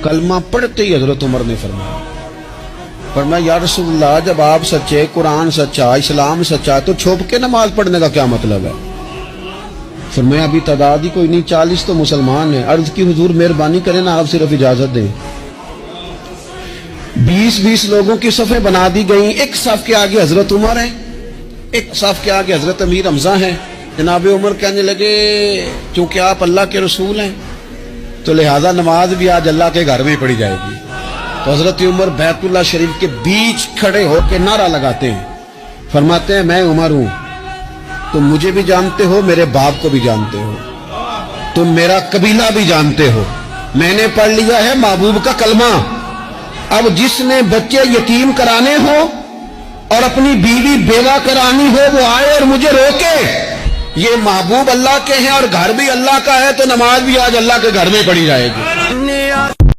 کلمہ پڑھتے ہی حضرت عمر نے فرمایا یا رسول اللہ جب آپ سچے، قرآن سچا، اسلام سچا، تو چھپ کے نماز پڑھنے کا کیا مطلب ہے؟ فرمایا ابھی تعداد ہی کوئی نہیں، 40 تو مسلمان ہیں۔ عرض کی حضور مہربانی کریں نا، آپ صرف اجازت دیں۔ 20 لوگوں کی صفیں بنا دی گئیں، ایک صف کے آگے حضرت عمر ہیں، ایک صف کے آگے حضرت امیر حمزہ ہیں۔ جناب عمر کہنے لگے چونکہ آپ اللہ کے رسول ہیں تو لہذا نماز بھی آج اللہ کے گھر میں پڑھی جائے گی۔ تو حضرت عمر بیت اللہ شریف کے بیچ کھڑے ہو کے نعرہ لگاتے ہیں، فرماتے ہیں میں عمر ہوں، تم مجھے بھی جانتے ہو، میرے باپ کو بھی جانتے ہو، تم میرا قبیلہ بھی جانتے ہو، میں نے پڑھ لیا ہے محبوب کا کلمہ۔ اب جس نے بچے یتیم کرانے ہو اور اپنی بیوی بیوہ کرانی ہو وہ آئے اور مجھے روکے، یہ محبوب اللہ کے ہیں اور گھر بھی اللہ کا ہے، تو نماز بھی آج اللہ کے گھر میں پڑھی جائے گی۔